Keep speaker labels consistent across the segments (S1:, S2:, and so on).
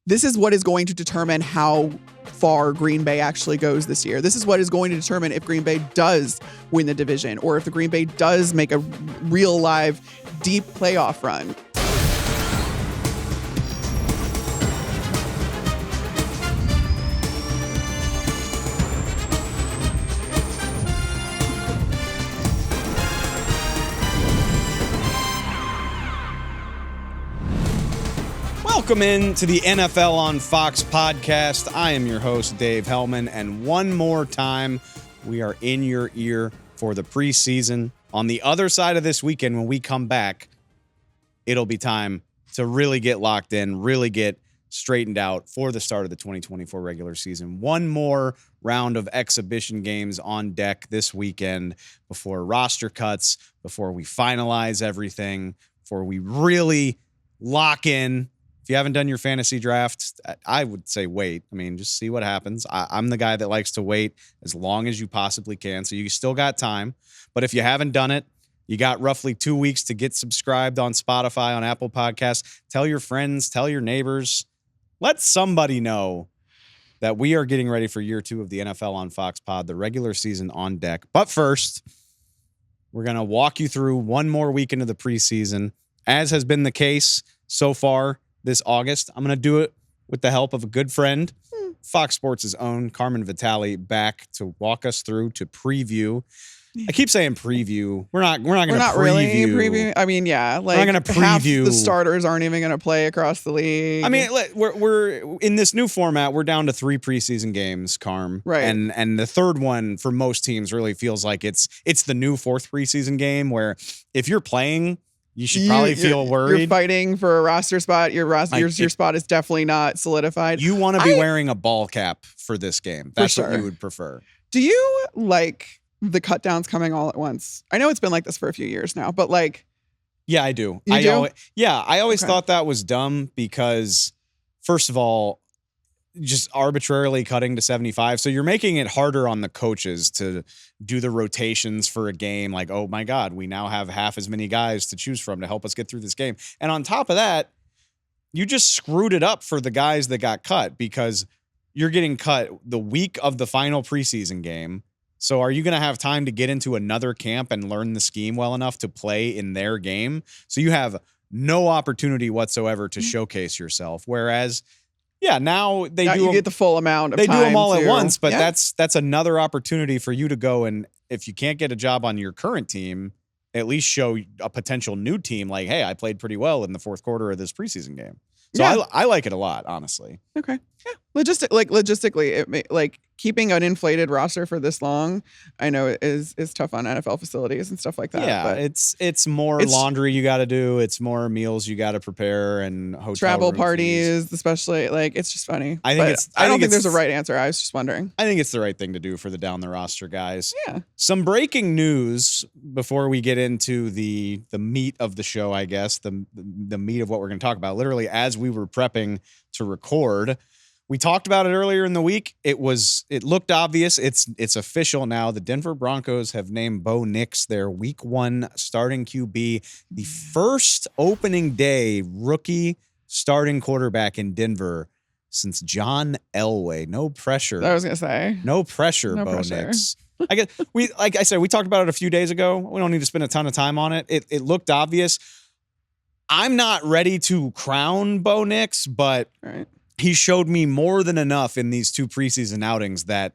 S1: this is what is going to determine how far Green Bay actually goes this year. This is what is going to determine if Green Bay does win the division or if the Green Bay does make a real live deep playoff run.
S2: Welcome in to the NFL on Fox podcast. I am your host, Dave Helman, and one more time, we are in your ear for the preseason. On the other side of this weekend, when we come back, it'll be time to really get locked in, really get straightened out for the start of the 2024 regular season. One more round of exhibition games on deck this weekend before roster cuts, before we finalize everything, before we really lock in. If you haven't done your fantasy draft, I would say wait. I mean, just see what happens. I'm the guy that likes to wait as long as you possibly can. So you still got time. But if you haven't done it, you got roughly 2 weeks to get subscribed on Spotify, on Apple Podcasts. Tell your friends, tell your neighbors. Let somebody know that we are getting ready for year 2 of the NFL on Fox Pod, the regular season on deck. But first, we're going to walk you through one more week into the preseason, as has been the case so far this August. I'm going to do it with the help of a good friend, Fox Sports' own Carmen Vitali, back to walk us through, to preview. I keep saying preview. We're not going to preview.
S1: Really preview. I mean, yeah, like
S2: we're not going to preview.
S1: Half the starters aren't even going to play across the league.
S2: I mean, we're in this new format. We're down to 3 preseason games, Carm.
S1: Right.
S2: And the third one for most teams really feels like it's the new 4th preseason game where if you're playing, you should probably feel worried.
S1: You're fighting for a roster spot. Your spot is definitely not solidified.
S2: You want to be wearing a ball cap for this game. That's what you would prefer.
S1: Do you like the cut downs coming all at once? I know it's been like this for a few years now, but like,
S2: yeah, I do.
S1: You do?
S2: I always thought that was dumb because, first of all, just arbitrarily cutting to 75. So you're making it harder on the coaches to do the rotations for a game. Like, oh my God, we now have half as many guys to choose from to help us get through this game. And on top of that, you just screwed it up for the guys that got cut because you're getting cut the week of the final preseason game. So are you going to have time to get into another camp and learn the scheme well enough to play in their game? So you have no opportunity whatsoever to showcase yourself. Whereas, yeah, now you
S1: get the full amount of time.
S2: They do them all at once, but that's another opportunity for you to go, and if you can't get a job on your current team, at least show a potential new team like, hey, I played pretty well in the 4th quarter of this preseason game. So I like it a lot, honestly.
S1: Okay. Yeah. Logistically, keeping an inflated roster for this long, I know is tough on NFL facilities and stuff like that.
S2: Yeah, but it's more laundry you got to do. It's more meals you got to prepare and hotel
S1: travel parties,
S2: fees.
S1: Especially. Like, it's just funny.
S2: I
S1: don't think there's a right answer. I was just wondering.
S2: I think it's the right thing to do for the down the roster guys.
S1: Yeah.
S2: Some breaking news before we get into the meat of the show, I guess, the meat of what we're going to talk about. Literally, as we were prepping to record, we talked about it earlier in the week. It looked obvious. It's official now. The Denver Broncos have named Bo Nix their week 1 starting QB, the first opening day rookie starting quarterback in Denver since John Elway. No pressure.
S1: I was going to say.
S2: No pressure, Bo Nix. I guess like I said, we talked about it a few days ago. We don't need to spend a ton of time on it. It looked obvious. I'm not ready to crown Bo Nix, but he showed me more than enough in these 2 preseason outings that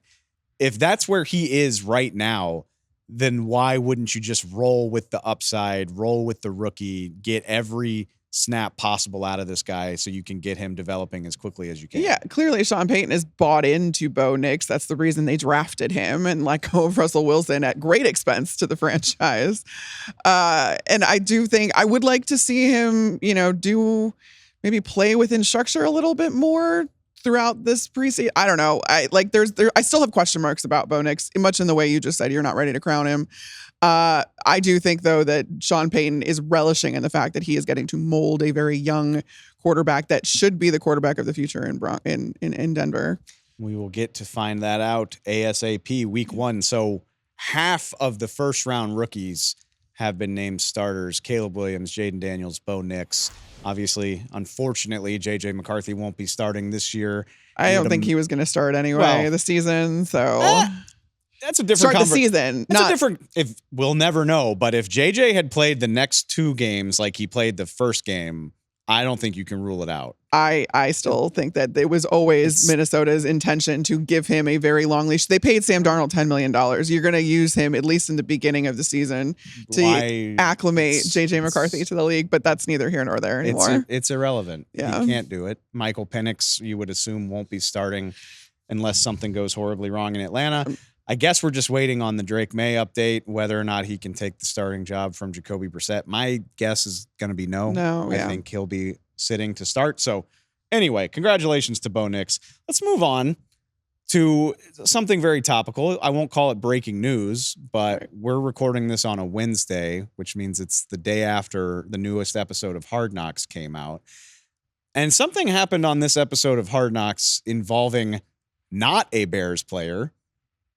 S2: if that's where he is right now, then why wouldn't you just roll with the upside, roll with the rookie, get every snap possible out of this guy so you can get him developing as quickly as you can?
S1: Yeah, clearly Sean Payton has bought into Bo Nix. That's the reason they drafted him and let go of Russell Wilson at great expense to the franchise. And I do think I would like to see him, maybe play within structure a little bit more throughout this preseason. I don't know. I still have question marks about Bo Nix, much in the way you just said you're not ready to crown him. I do think, though, that Sean Payton is relishing in the fact that he is getting to mold a very young quarterback that should be the quarterback of the future in Denver.
S2: We will get to find that out ASAP week 1. So half of the first round rookies have been named starters. Caleb Williams, Jaden Daniels, Bo Nix. Obviously, unfortunately, JJ McCarthy won't be starting this year.
S1: I don't think he was going to start anyway the season. So
S2: that's a different
S1: start the season.
S2: That's a different. If we'll never know, but if JJ had played the next 2 games like he played the first game, I don't think you can rule it out.
S1: I still think that it was always Minnesota's intention to give him a very long leash. They paid Sam Darnold $10 million. You're going to use him at least in the beginning of the season to acclimate JJ McCarthy to the league, but that's neither here nor there anymore.
S2: It's irrelevant.
S1: Yeah.
S2: You can't do it. Michael Penix, you would assume, won't be starting unless something goes horribly wrong in Atlanta. I guess we're just waiting on the Drake May update, whether or not he can take the starting job from Jacoby Brissett. My guess is going to be no. I think he'll be sitting to start. So anyway, congratulations to Bo Nix. Let's move on to something very topical. I won't call it breaking news, but we're recording this on a Wednesday, which means it's the day after the newest episode of Hard Knocks came out. And something happened on this episode of Hard Knocks involving not a Bears player,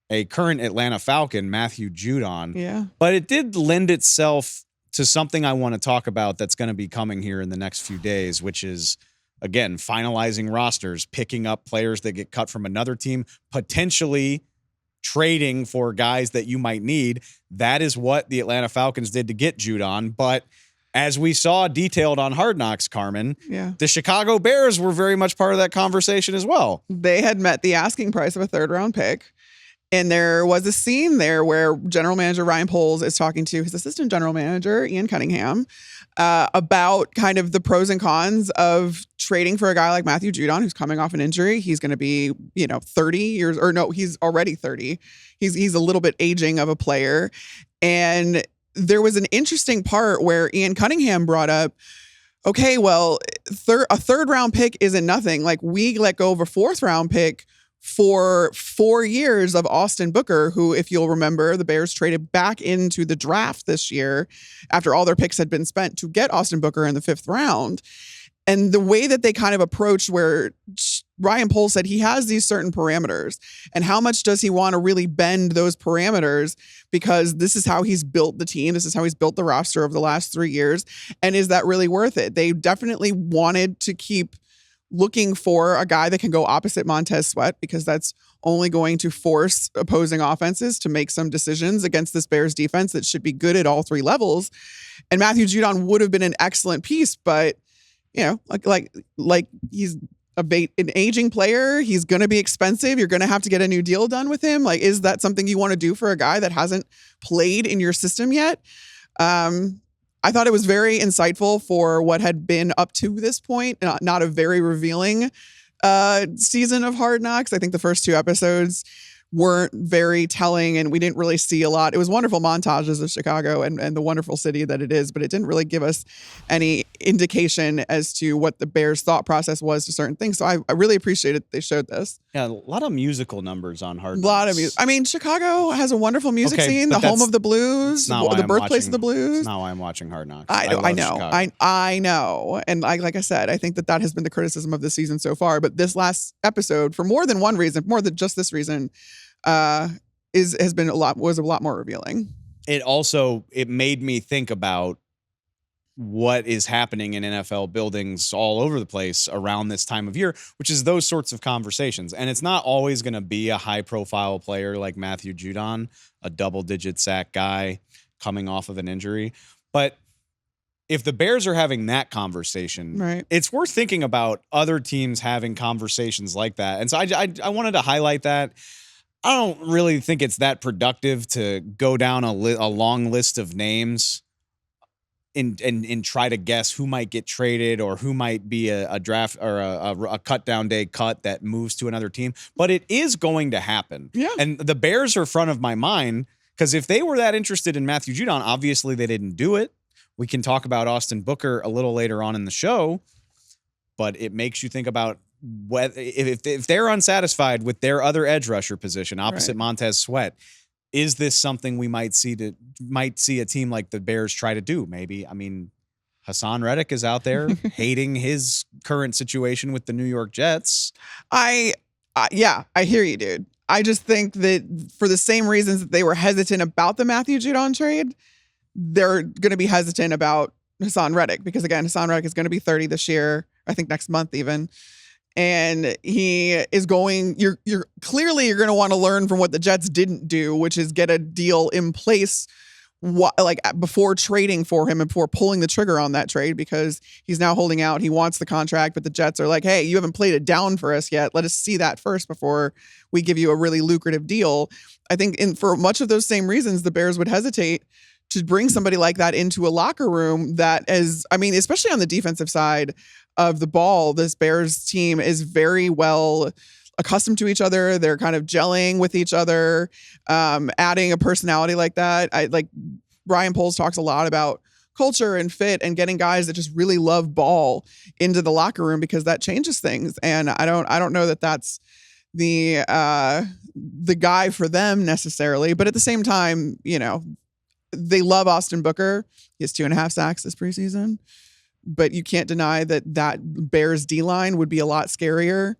S2: a current Atlanta Falcon, Matthew Judon.
S1: Yeah.
S2: But it did lend itself to something I want to talk about that's going to be coming here in the next few days, which is, again, finalizing rosters, picking up players that get cut from another team, potentially trading for guys that you might need. That is what the Atlanta Falcons did to get Judon. But as we saw detailed on Hard Knocks, Carmen, the Chicago Bears were very much part of that conversation as well.
S1: They had met the asking price of a 3rd-round pick. And there was a scene there where general manager Ryan Poles is talking to his assistant general manager, Ian Cunningham, about kind of the pros and cons of trading for a guy like Matthew Judon, who's coming off an injury. He's going to be, 30 years, or no, he's already 30. He's a little bit aging of a player. And there was an interesting part where Ian Cunningham brought up, okay, well, a 3rd-round pick isn't nothing. Like, we let go of a 4th-round pick for 4 years of Austin Booker, who, if you'll remember, the Bears traded back into the draft this year after all their picks had been spent to get Austin Booker in the 5th round. And the way that they kind of approached, where Ryan Poles said he has these certain parameters, and how much does he want to really bend those parameters, because this is how he's built the team. This is how he's built the roster over the last 3 years. And is that really worth it? They definitely wanted to keep looking for a guy that can go opposite Montez Sweat, because that's only going to force opposing offenses to make some decisions against this Bears defense that should be good at all 3 levels. And Matthew Judon would have been an excellent piece, but like he's an aging player. He's going to be expensive. You're going to have to get a new deal done with him. Like, is that something you want to do for a guy that hasn't played in your system yet? I thought it was very insightful for what had been up to this point, not a very revealing season of Hard Knocks. I think the first 2 episodes weren't very telling, and we didn't really see a lot. It was wonderful montages of Chicago and the wonderful city that it is, but it didn't really give us any indication as to what the Bears' thought process was to certain things. So I really appreciated that they showed this.
S2: Yeah, a lot of musical numbers on Hard Knocks.
S1: A lot of music. I mean, Chicago has a wonderful music scene, the home of the blues, the birthplace of the blues.
S2: That's not why I'm watching Hard Knocks.
S1: I know. And like I said, I think that has been the criticism of the season so far. But this last episode, for more than one reason, more than just this reason, was a lot more revealing.
S2: It made me think about what is happening in NFL buildings all over the place around this time of year, which is those sorts of conversations. And it's not always going to be a high profile player like Matthew Judon, a double-digit sack guy coming off of an injury. But if the Bears are having that conversation,
S1: right,
S2: it's worth thinking about other teams having conversations like that. And so I wanted to highlight that. I don't really think it's that productive to go down a long list of names and try to guess who might get traded or who might be a draft or a cut down day cut that moves to another team. But it is going to happen.
S1: Yeah.
S2: And the Bears are front of my mind, because if they were that interested in Matthew Judon, obviously they didn't do it. We can talk about Austin Booker a little later on in the show, but it makes you think about whether if they're unsatisfied with their other edge rusher position opposite Montez Sweat, is this something we might see a team like the Bears try to do? Maybe. I mean, Hassan Reddick is out there hating his current situation with the New York Jets.
S1: I hear you, dude. I just think that for the same reasons that they were hesitant about the Matthew Judon trade, they're going to be hesitant about Hassan Reddick, because again, Hassan Reddick is going to be 30 this year, I think next month even. And he is going, you're going to want to learn from what the Jets didn't do, which is get a deal in place before trading for him and before pulling the trigger on that trade, because he's now holding out. He wants the contract, but the Jets are like, hey, you haven't played it down for us yet. Let us see that first before we give you a really lucrative deal. I think for much of those same reasons, the Bears would hesitate to bring somebody like that into a locker room that is, I mean, especially on the defensive side of the ball, this Bears team is very well accustomed to each other. They're kind of gelling with each other. Adding a personality like that, Brian Poles talks a lot about culture and fit and getting guys that just really love ball into the locker room, because that changes things. And I don't know that that's the guy for them necessarily, but at the same time, they love Austin Booker. He has 2.5 sacks this preseason, but you can't deny that Bears D-line would be a lot scarier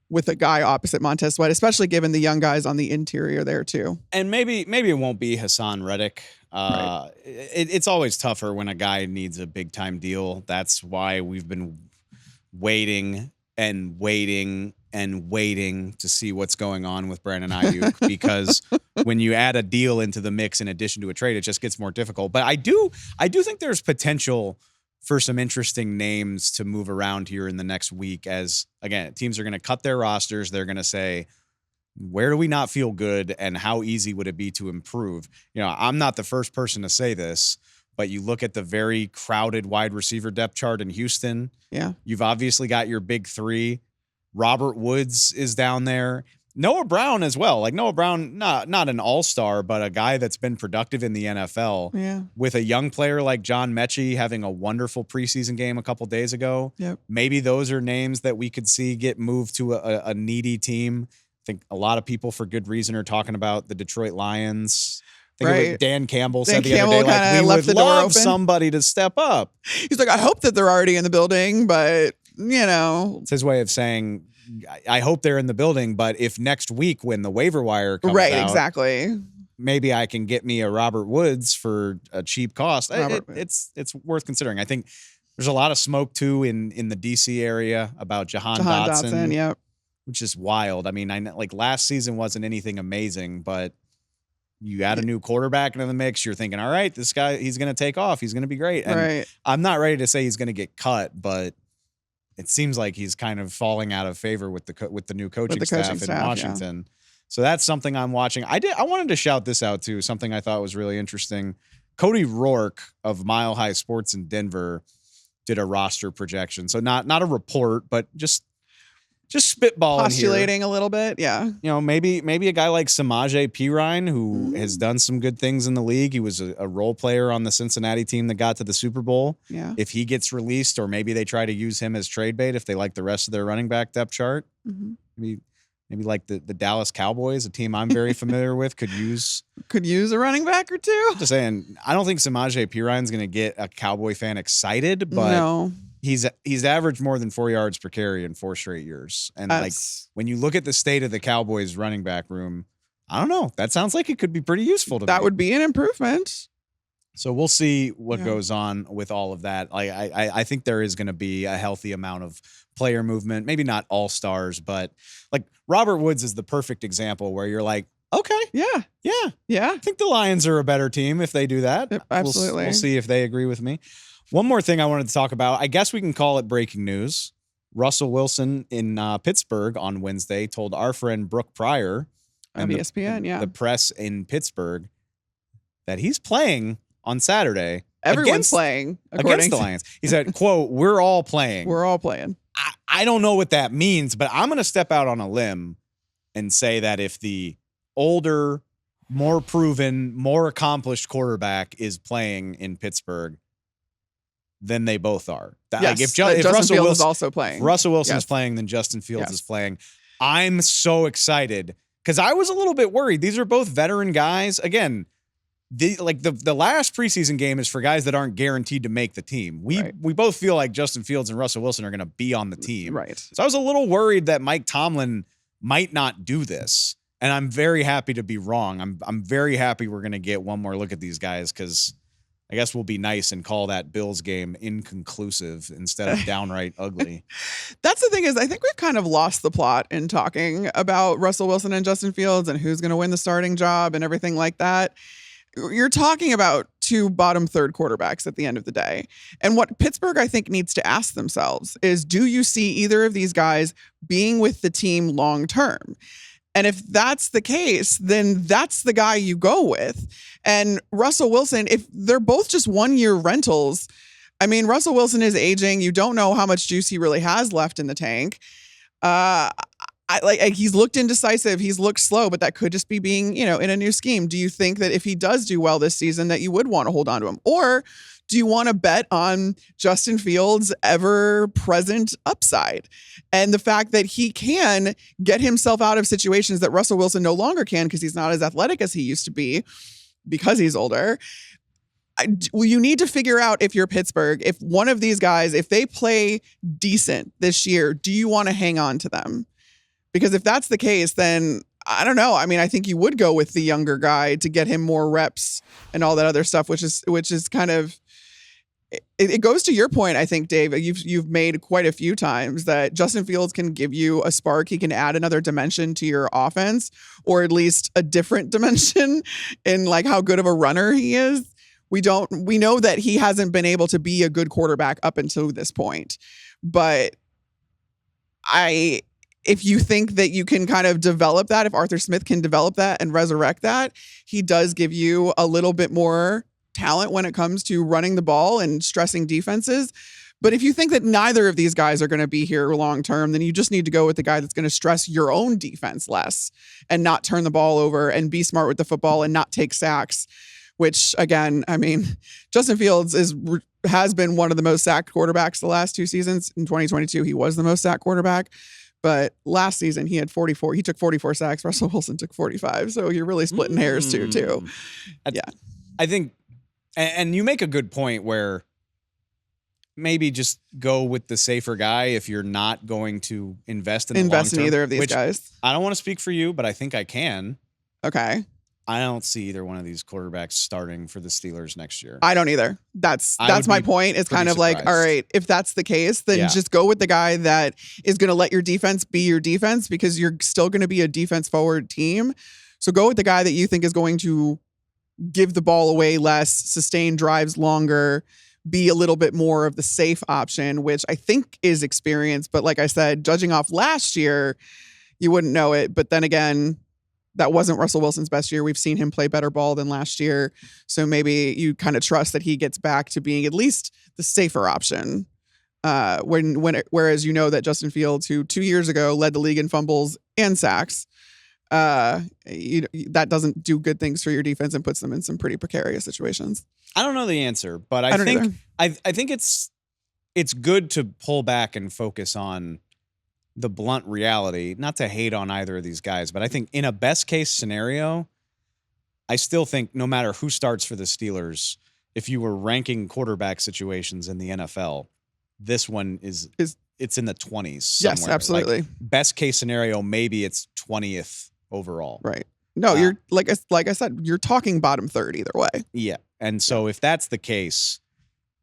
S1: with a guy opposite Montez Sweat, especially given the young guys on the interior there too.
S2: And maybe it won't be Hassan Reddick.
S1: Right.
S2: It's always tougher when a guy needs a big time deal. That's why we've been waiting and waiting and waiting to see what's going on with Brandon Ayuk, because when you add a deal into the mix in addition to a trade, it just gets more difficult. But I do think there's potential for some interesting names to move around here in the next week, as again, teams are going to cut their rosters. They're going to say, where do we not feel good and how easy would it be to improve? I'm not the first person to say this, but you look at the very crowded wide receiver depth chart in Houston.
S1: Yeah.
S2: You've obviously got your big three. Robert Woods is down there. Noah Brown as well. Like Noah Brown, not an all-star, but a guy that's been productive in the NFL.
S1: Yeah.
S2: With a young player like John Mechie having a wonderful preseason game a couple days ago.
S1: Yep.
S2: Maybe those are names that we could see get moved to a needy team. I think a lot of people, for good reason, are talking about the Detroit Lions. I think it was Dan Campbell said the other day, we would love somebody to step up.
S1: He's like, I hope that they're already in the building, but
S2: it's his way of saying, I hope they're in the building, but if next week when the waiver wire comes
S1: right,
S2: out,
S1: exactly,
S2: maybe I can get me a Robert Woods for a cheap cost. It's worth considering. I think there's a lot of smoke too in the DC area about Jahan Dotson.
S1: Yep.
S2: Which is wild. I mean, last season wasn't anything amazing, but you add a new quarterback into the mix, you're thinking, all right, this guy, he's going to take off. He's going to be great. And
S1: right.
S2: I'm not ready to say he's going to get cut, but it seems like he's kind of falling out of favor with the new coaching staff in Washington. Yeah. So that's something I'm watching. I wanted to shout this out too. Something I thought was really interesting. Cody Rourke of Mile High Sports in Denver did a roster projection. So not a report, but just spitballing,
S1: postulating a little bit. Yeah.
S2: Maybe a guy like Samaje Perine, who has done some good things in the league. He was a role player on the Cincinnati team that got to the Super Bowl.
S1: Yeah.
S2: If he gets released, or maybe they try to use him as trade bait if they like the rest of their running back depth chart.
S1: Mm-hmm.
S2: Maybe like the Dallas Cowboys, a team I'm very familiar with, could use
S1: a running back or two.
S2: Just saying, I don't think Samaje Perine's going to get a Cowboy fan excited, but
S1: no.
S2: He's averaged more than 4 yards per carry in 4 straight years. And when you look at the state of the Cowboys running back room, I don't know. That sounds like it could be pretty useful to me.
S1: That would be an improvement.
S2: So we'll see what goes on with all of that. I think there is going to be a healthy amount of player movement. Maybe not all stars, but like Robert Woods is the perfect example where you're like, okay, yeah. I think the Lions are a better team if they do that.
S1: Yep, absolutely.
S2: We'll see if they agree with me. One more thing I wanted to talk about. I guess we can call it breaking news. Russell Wilson in Pittsburgh on Wednesday told our friend Brooke Pryor
S1: of ESPN,
S2: the press in Pittsburgh, that he's playing on Saturday.
S1: Everyone's playing
S2: against the Lions. He said, quote, we're all playing.
S1: We're all playing.
S2: I don't know what that means, but I'm going to step out on a limb and say that if the older, more proven, more accomplished quarterback is playing in Pittsburgh, then they both are.
S1: Yes, if Russell Fields is also playing.
S2: If Russell Wilson is playing, then Justin Fields is playing. I'm so excited because I was a little bit worried. These are both veteran guys. Again, the last preseason game is for guys that aren't guaranteed to make the team. We both feel like Justin Fields and Russell Wilson are going to be on the team.
S1: Right.
S2: So I was a little worried that Mike Tomlin might not do this. And I'm very happy to be wrong. I'm very happy we're going to get one more look at these guys because I guess we'll be nice and call that Bills game inconclusive instead of downright ugly.
S1: That's the thing is I think we've kind of lost the plot in talking about Russell Wilson and Justin Fields and who's going to win the starting job and everything like that. You're talking about two bottom third quarterbacks at the end of the day. And what Pittsburgh, I think, needs to ask themselves is, do you see either of these guys being with the team long term? And if that's the case, then that's the guy you go with. And Russell Wilson, if they're both just 1 year rentals, I mean, Russell Wilson is aging. You don't know how much juice he really has left in the tank. He's looked indecisive. He's looked slow, but that could just be being, in a new scheme. Do you think that if he does do well this season that you would want to hold on to him? Or do you want to bet on Justin Fields' ever-present upside and the fact that he can get himself out of situations that Russell Wilson no longer can because he's not as athletic as he used to be because he's older? You need to figure out, if you're Pittsburgh, if one of these guys, if they play decent this year, do you want to hang on to them? Because if that's the case, then I don't know. I mean, I think you would go with the younger guy to get him more reps and all that other stuff, which is kind of, it goes to your point, I think, Dave, you've made quite a few times that Justin Fields can give you a spark. He can add another dimension to your offense, or at least a different dimension in like how good of a runner he is. We know that he hasn't been able to be a good quarterback up until this point, but if you think that you can kind of develop that, if Arthur Smith can develop that and resurrect that, he does give you a little bit more talent when it comes to running the ball and stressing defenses. But if you think that neither of these guys are going to be here long term, then you just need to go with the guy that's going to stress your own defense less and not turn the ball over and be smart with the football and not take sacks, which, again, I mean, Justin Fields has been one of the most sacked quarterbacks the last two seasons. In 2022, he was the most sacked quarterback. But last season, he had 44. He took 44 sacks. Russell Wilson took 45. So you're really splitting hairs too. Yeah.
S2: I think, and you make a good point where maybe just go with the safer guy if you're not going to invest in
S1: either of these guys.
S2: I don't want to speak for you, but I think I can.
S1: Okay.
S2: I don't see either one of these quarterbacks starting for the Steelers next year.
S1: I don't either. That's my point. It's kind of
S2: surprised.
S1: Like, all right, if that's the case, then just go with the guy that is going to let your defense be your defense, because you're still going to be a defense forward team. So go with the guy that you think is going to give the ball away less, sustain drives longer, be a little bit more of the safe option, which I think is experience. But like I said, judging off last year, you wouldn't know it. But then again, that wasn't Russell Wilson's best year. We've seen him play better ball than last year. So maybe you kind of trust that he gets back to being at least the safer option. Whereas you know that Justin Fields, who 2 years ago led the league in fumbles and sacks, that doesn't do good things for your defense and puts them in some pretty precarious situations. I
S2: don't know the answer, but I think it's good to pull back and focus on the blunt reality, not to hate on either of these guys, but I think in a best case scenario, I still think no matter who starts for the Steelers, if you were ranking quarterback situations in the NFL, this one it's in the 20s somewhere.
S1: Yes, absolutely.
S2: Like, best case scenario, maybe it's 20th overall.
S1: Right. No, you're like I said, you're talking bottom third either way.
S2: Yeah. And so if that's the case,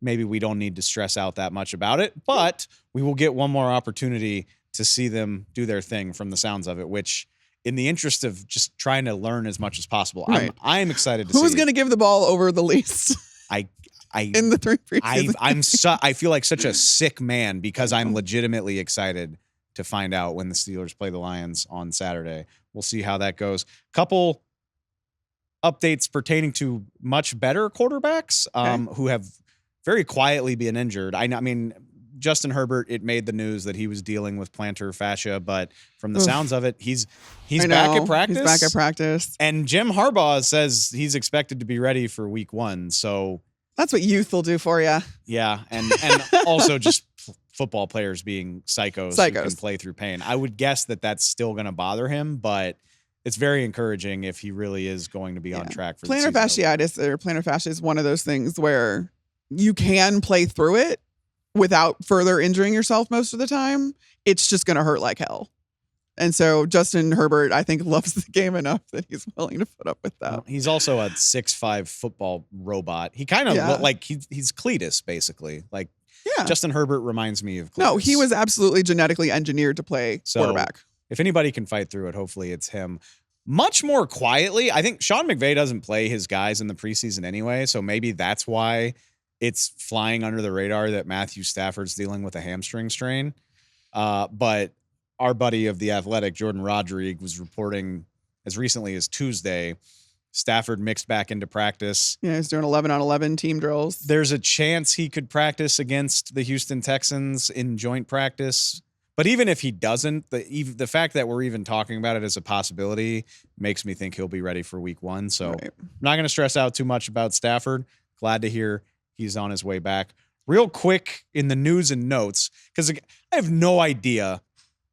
S2: maybe we don't need to stress out that much about it, but we will get one more opportunity to see them do their thing from the sounds of it, which in the interest of just trying to learn as much as possible, right. I am excited to see.
S1: Who's going to give the ball over the least? In the 3 preseason.
S2: I feel like such a sick man because I'm legitimately excited to find out when the Steelers play the Lions on Saturday. We'll see how that goes. Couple updates pertaining to much better quarterbacks who have very quietly been injured. I mean, Justin Herbert, it made the news that he was dealing with plantar fascia, but from the sounds of it, he's back at practice.
S1: He's back at practice.
S2: And Jim Harbaugh says he's expected to be ready for week 1. So
S1: that's what youth will do for you.
S2: Yeah. And also just football players being psychos who can play through pain. I would guess that that's still going to bother him, but it's very encouraging if he really is going to be on track for
S1: plantar fasciitis or plantar fascia is one of those things where you can play through it without further injuring yourself most of the time. It's just going to hurt like hell. And so Justin Herbert, I think, loves the game enough that he's willing to put up with that.
S2: He's also a 6'5" football robot. He kind of like he's Cletus, basically. Like Justin Herbert reminds me of Cletus.
S1: No, he was absolutely genetically engineered to play quarterback.
S2: If anybody can fight through it, hopefully it's him. Much more quietly, I think Sean McVay doesn't play his guys in the preseason anyway, so maybe that's why it's flying under the radar that Matthew Stafford's dealing with a hamstring strain. But our buddy of The Athletic, Jordan Rodrigue, was reporting as recently as Tuesday, Stafford mixed back into practice.
S1: Yeah, he's doing 11-on-11 team drills.
S2: There's a chance he could practice against the Houston Texans in joint practice. But even if he doesn't, the fact that we're even talking about it as a possibility makes me think he'll be ready for week 1. So I'm not going to stress out too much about Stafford. Glad to hear he's on his way back. Real quick in the news and notes, because I have no idea.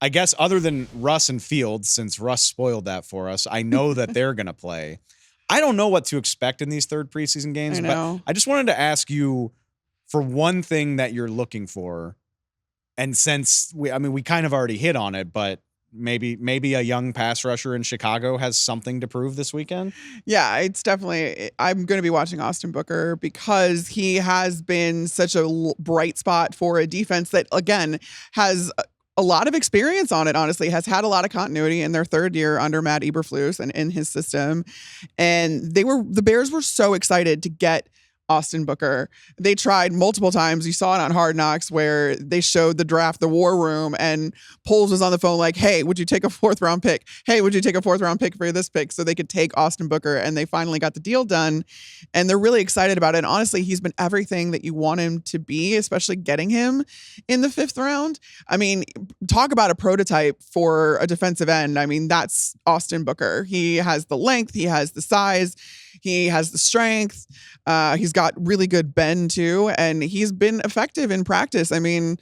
S2: I guess other than Russ and Fields, since Russ spoiled that for us, I know that they're going to play. I don't know what to expect in these third preseason games, but I just wanted to ask you for one thing that you're looking for. And since we kind of already hit on it, but maybe a young pass rusher in Chicago has something to prove this weekend.
S1: Yeah, it's definitely, I'm going to be watching Austin Booker because he has been such a bright spot for a defense that, again, has a lot of experience on it, honestly, has had a lot of continuity in their third year under Matt Eberflus and in his system. And the Bears were so excited to get Austin Booker. They tried multiple times. You saw it on Hard Knocks where they showed the draft, the war room, and Poles was on the phone like, hey, would you take a 4th round pick? Hey, would you take a 4th round pick for this pick? So they could take Austin Booker, and they finally got the deal done. And they're really excited about it. And honestly, he's been everything that you want him to be, especially getting him in the 5th round. I mean, talk about a prototype for a defensive end. I mean, that's Austin Booker. He has the length, he has the size, he has the strength. He's got really good bend too, and he's been effective in practice. I mean,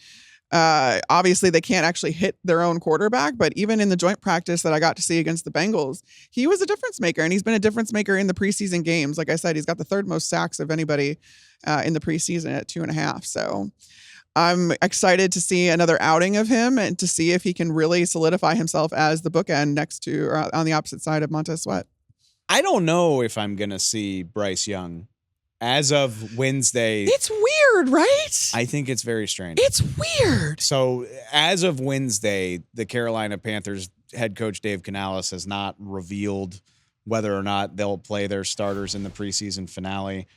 S1: obviously they can't actually hit their own quarterback, but even in the joint practice that I got to see against the Bengals, he was a difference maker, and he's been a difference maker in the preseason games. Like I said, he's got the 3rd most sacks of anybody in the preseason at 2.5. So I'm excited to see another outing of him and to see if he can really solidify himself as the bookend next to or on the opposite side of Montez Sweat.
S2: I don't know if I'm going to see Bryce Young as of Wednesday.
S1: It's weird, right?
S2: I think it's very strange.
S1: It's weird.
S2: So as of Wednesday, the Carolina Panthers head coach Dave Canales has not revealed whether or not they'll play their starters in the preseason finale.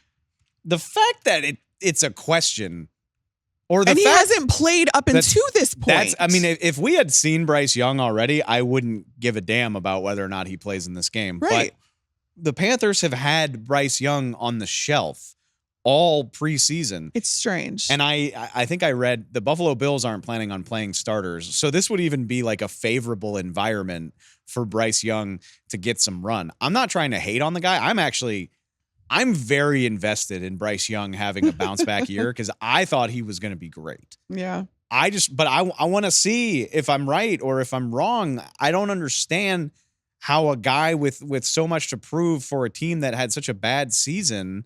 S2: The fact that it's a question, or the
S1: and he
S2: fact
S1: hasn't played up until this point.
S2: If we had seen Bryce Young already, I wouldn't give a damn about whether or not he plays in this game.
S1: Right.
S2: But the Panthers have had Bryce Young on the shelf all preseason.
S1: It's strange.
S2: And I think I read the Buffalo Bills aren't planning on playing starters. So this would even be like a favorable environment for Bryce Young to get some run. I'm not trying to hate on the guy. I'm very invested in Bryce Young having a bounce back year because I thought he was going to be great.
S1: Yeah.
S2: But I want to see if I'm right or if I'm wrong. I don't understand how a guy with so much to prove for a team that had such a bad season.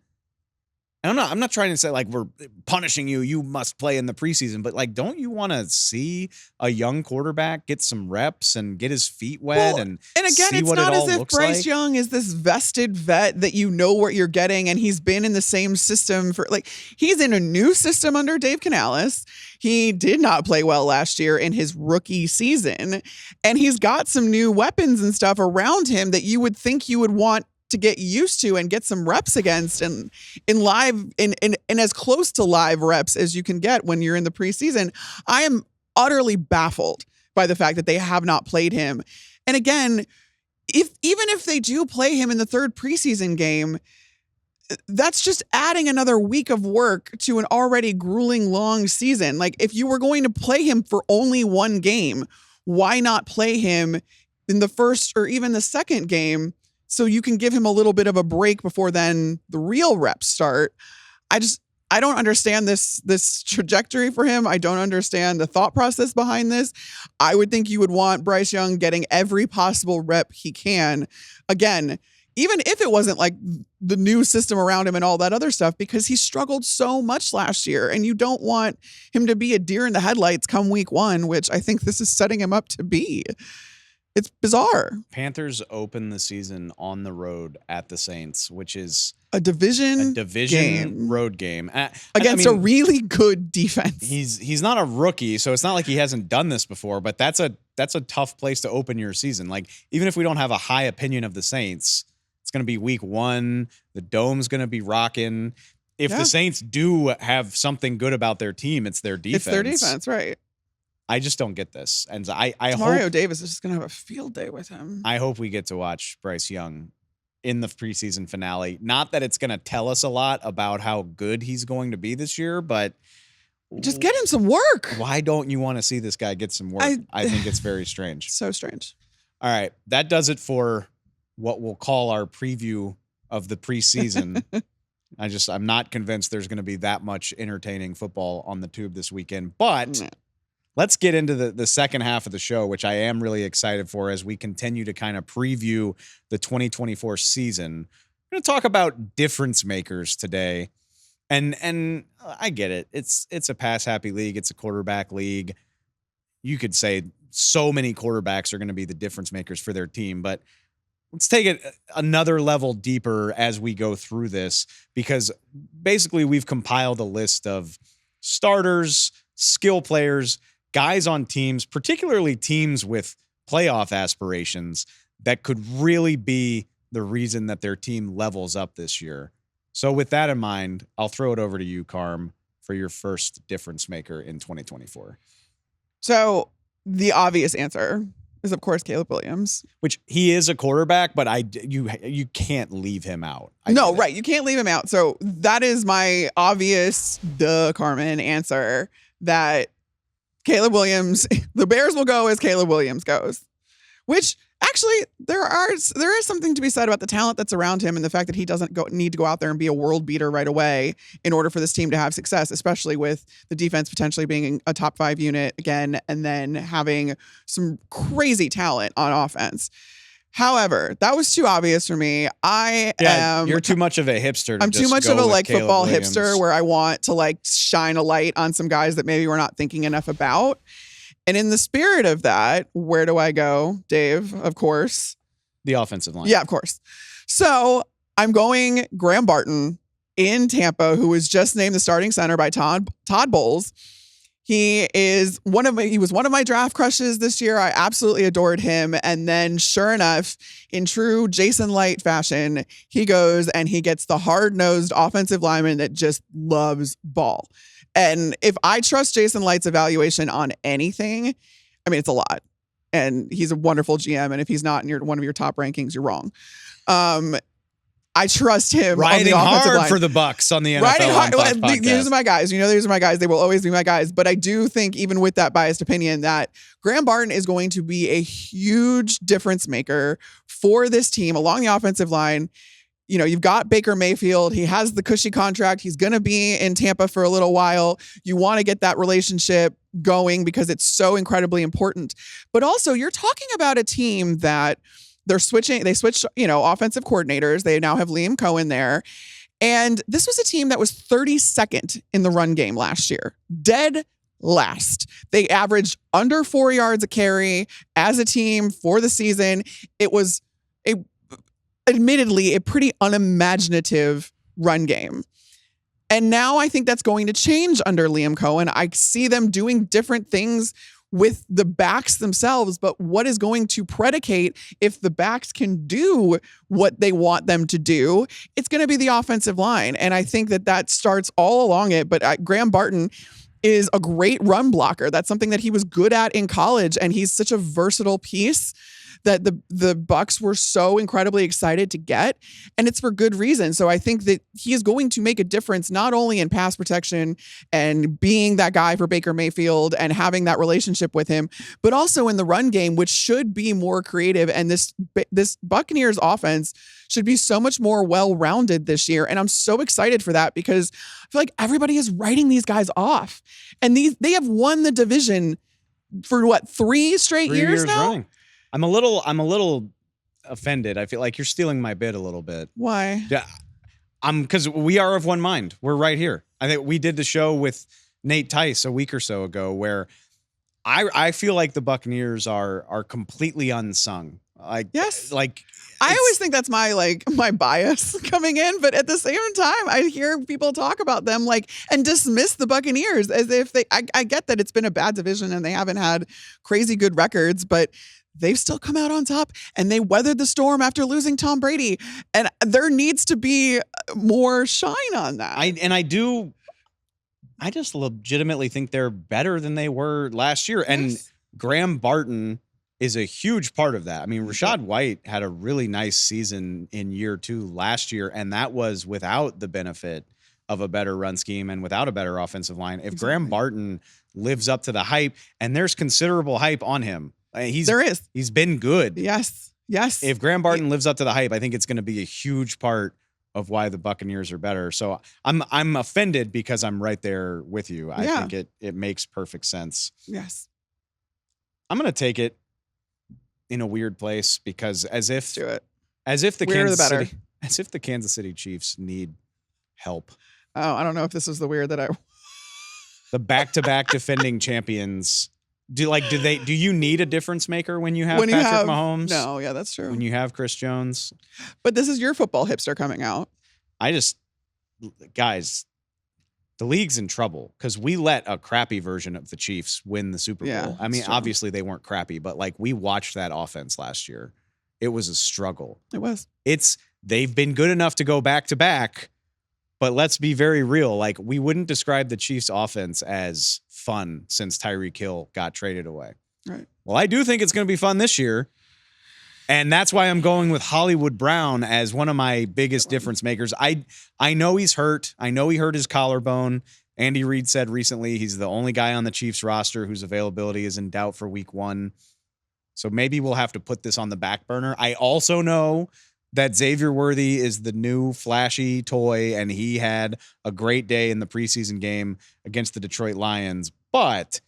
S2: And I'm not trying to say like we're punishing you. You must play in the preseason, but like, don't you want to see a young quarterback get some reps and get his feet wet and
S1: again,
S2: see
S1: it's
S2: what
S1: not
S2: it all
S1: as if
S2: looks
S1: Bryce
S2: like?
S1: Young is this vested vet that you know what you're getting, and he's been in the same system for he's in a new system under Dave Canales. He did not play well last year in his rookie season, and he's got some new weapons and stuff around him that you would think you would want to get used to and get some reps against and in live and as close to live reps as you can get when you're in the preseason. I am utterly baffled by the fact that they have not played him. And again, even if they do play him in the 3rd preseason game, that's just adding another week of work to an already grueling long season. Like, if you were going to play him for only one game, why not play him in the 1st or even the 2nd game so you can give him a little bit of a break before then the real reps start? I don't understand this trajectory for him. I don't understand the thought process behind this. I would think you would want Bryce Young getting every possible rep he can. Again, even if it wasn't like the new system around him and all that other stuff, because he struggled so much last year, and you don't want him to be a deer in the headlights come week 1, which I think this is setting him up to be. It's bizarre.
S2: Panthers open the season on the road at the Saints, which is
S1: a division
S2: game. Road game
S1: against a really good defense.
S2: He's not a rookie, so it's not like he hasn't done this before, but that's a tough place to open your season. Like, even if we don't have a high opinion of the Saints, it's going to be week 1. The dome's going to be rocking. If the Saints do have something good about their team, it's their defense.
S1: It's their defense, right?
S2: I just don't get this. And I
S1: Mario
S2: hope
S1: Davis is just going to have a field day with him.
S2: I hope we get to watch Bryce Young in the preseason finale. Not that it's going to tell us a lot about how good he's going to be this year, but
S1: just get him some work.
S2: Why don't you want to see this guy get some work? I think it's very strange.
S1: So strange.
S2: All right. That does it for what we'll call our preview of the preseason. I'm not convinced there's going to be that much entertaining football on the tube this weekend, but let's get into the second half of the show, which I am really excited for as we continue to kind of preview the 2024 season. We're going to talk about difference makers today. And I get it. It's a pass happy league. It's a quarterback league. You could say so many quarterbacks are going to be the difference makers for their team, but let's take it another level deeper as we go through this, because basically we've compiled a list of starters, skill players, guys on teams, particularly teams with playoff aspirations, that could really be the reason that their team levels up this year. So with that in mind, I'll throw it over to you, Carm, for your first difference maker in 2024.
S1: So the obvious answer is, of course, Caleb Williams.
S2: Which he is a quarterback, but you can't leave him out.
S1: No, right. You can't leave him out. So that is my obvious, Carmen answer, that Caleb Williams, the Bears will go as Caleb Williams goes. Which actually there is something to be said about the talent that's around him and the fact that he doesn't need to go out there and be a world beater right away in order for this team to have success, especially with the defense potentially being a top 5 unit again and then having some crazy talent on offense. However, that was too obvious for me.
S2: You're too much of a hipster.
S1: I'm too much of a football hipster where I want to shine a light on some guys that maybe we're not thinking enough about. And in the spirit of that, where do I go, Dave? Of course.
S2: The offensive line.
S1: Yeah, of course. So I'm going Graham Barton in Tampa, who was just named the starting center by Todd Bowles. He was one of my draft crushes this year. I absolutely adored him. And then sure enough, in true Jason Light fashion, he goes and he gets the hard-nosed offensive lineman that just loves ball. And if I trust Jason Light's evaluation on anything, I mean, it's a lot. And he's a wonderful GM. And if he's not in one of your top rankings, you're wrong. I trust him
S2: riding
S1: on the offensive
S2: hard
S1: line.
S2: for the Bucks on the NFL
S1: riding hard.
S2: podcast.
S1: These are my guys. These are my guys. They will always be my guys. But I do think, even with that biased opinion, that Graham Barton is going to be a huge difference maker for this team along the offensive line. You've got Baker Mayfield. He has the cushy contract. He's going to be in Tampa for a little while. You want to get that relationship going because it's so incredibly important. But also, you're talking about a team that they switched, offensive coordinators. They now have Liam Cohen there. And this was a team that was 32nd in the run game last year. Dead last. They averaged under 4 yards a carry as a team for the season. It was admittedly a pretty unimaginative run game. And now I think that's going to change under Liam Cohen. I see them doing different things with the backs themselves, but what is going to predicate if the backs can do what they want them to do? It's going to be the offensive line. And I think that starts all along it. But Graham Barton is a great run blocker. That's something that he was good at in college. And he's such a versatile piece that the Bucks were so incredibly excited to get, and it's for good reason. So I think that he is going to make a difference not only in pass protection and being that guy for Baker Mayfield and having that relationship with him, but also in the run game, which should be more creative. And this Buccaneers offense should be so much more well-rounded this year. And I'm so excited for that because I feel like everybody is writing these guys off, and they have won the division for 3 straight years now?
S2: Running. I'm a little offended. I feel like you're stealing my bid a little bit.
S1: Why?
S2: Yeah, because we are of one mind. We're right here. I think we did the show with Nate Tice a week or so ago where I feel like the Buccaneers are completely unsung.
S1: Yes.
S2: Like
S1: I always think that's my bias coming in, but at the same time, I hear people talk about them and dismiss the Buccaneers as if I get that it's been a bad division and they haven't had crazy good records, but they've still come out on top and they weathered the storm after losing Tom Brady. And there needs to be more shine on that.
S2: I just legitimately think they're better than they were last year. And Graham Barton is a huge part of that. I mean, Rachaad White had a really nice season in year 2 last year, and that was without the benefit of a better run scheme and without a better offensive line. If Graham Barton lives up to the hype, and there's considerable hype on him. He's been good.
S1: Yes.
S2: If Graham Barton lives up to the hype, I think it's going to be a huge part of why the Buccaneers are better. So I'm offended because I'm right there with you. I think it makes perfect sense.
S1: Yes.
S2: I'm going to take it in a weird place because as if the Kansas City Chiefs need help.
S1: Oh, I don't know if this was the weird that
S2: the back-to-back defending champions. Do you need a difference maker when you have Patrick Mahomes?
S1: No, yeah, that's true.
S2: When you have Chris Jones.
S1: But this is your football hipster coming out.
S2: Guys, the league's in trouble because we let a crappy version of the Chiefs win the Super Bowl. I mean, obviously they weren't crappy, but we watched that offense last year. It was a struggle.
S1: It was.
S2: They've been good enough to go back to back, but let's be very real. We wouldn't describe the Chiefs offense as fun since Tyreek Hill got traded away.
S1: Right.
S2: Well, I do think it's going to be fun this year. And that's why I'm going with Hollywood Brown as one of my biggest difference makers. I know he's hurt. I know he hurt his collarbone. Andy Reid said recently he's the only guy on the Chiefs roster whose availability is in doubt for week 1. So maybe we'll have to put this on the back burner. I also know that Xavier Worthy is the new flashy toy, and he had a great day in the preseason game against the Detroit Lions. But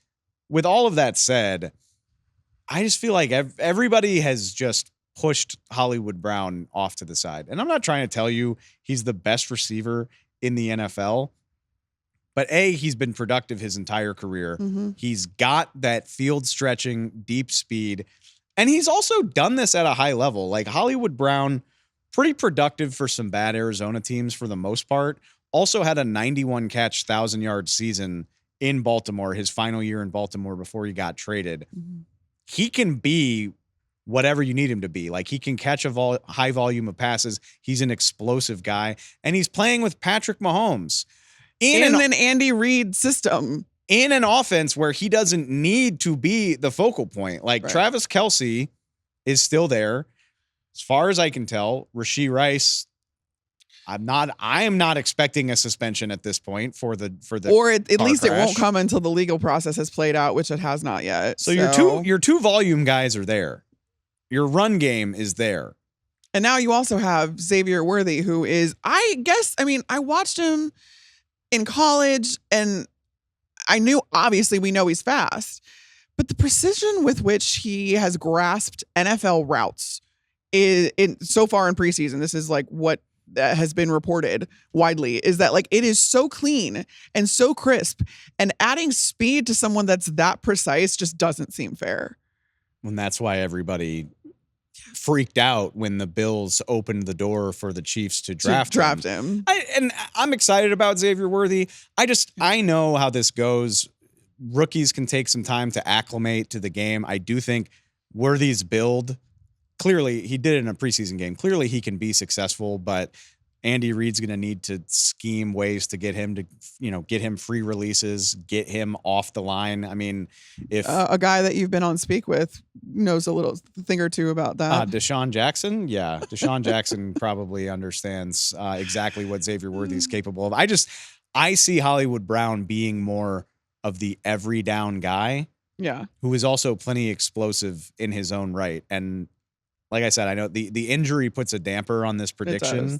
S2: with all of that said, I just feel like everybody has just pushed Hollywood Brown off to the side. And I'm not trying to tell you he's the best receiver in the NFL, but he's been productive his entire career.
S1: Mm-hmm.
S2: He's got that field stretching, deep speed, and he's also done this at a high level. Hollywood Brown, pretty productive for some bad Arizona teams for the most part, also had a 91 catch, 1,000-yard season in Baltimore, his final year in Baltimore before he got traded.
S1: Mm-hmm.
S2: He can be whatever you need him to be. He can catch a high volume of passes. He's an explosive guy, and he's playing with Patrick Mahomes
S1: in an Andy Reid system,
S2: in an offense where he doesn't need to be the focal point. Right. Travis Kelce is still there. As far as I can tell, Rashee Rice, I am not expecting a suspension at this point for the
S1: or at least crash. It won't come until the legal process has played out, which it has not yet.
S2: So your two volume guys are there. Your run game is there.
S1: And now you also have Xavier Worthy, who is, I watched him in college and we know he's fast, but the precision with which he has grasped NFL routes so far in preseason, this is what has been reported widely, is that it is so clean and so crisp, and adding speed to someone that's that precise just doesn't seem fair.
S2: And that's why everybody freaked out when the Bills opened the door for the Chiefs to draft
S1: him.
S2: I'm excited about Xavier Worthy. I know how this goes. Rookies can take some time to acclimate to the game. I do think Worthy's build, clearly he did it in a preseason game. Clearly he can be successful, but Andy Reid's going to need to scheme ways to get him free releases, get him off the line. I mean, if
S1: a guy that you've been on speak with knows a thing or two about that.
S2: Deshaun Jackson. Yeah. Deshaun Jackson probably understands exactly what Xavier Worthy is capable of. I see Hollywood Brown being more of the every down guy.
S1: Yeah.
S2: Who is also plenty explosive in his own right. And like I said, I know the injury puts a damper on this prediction.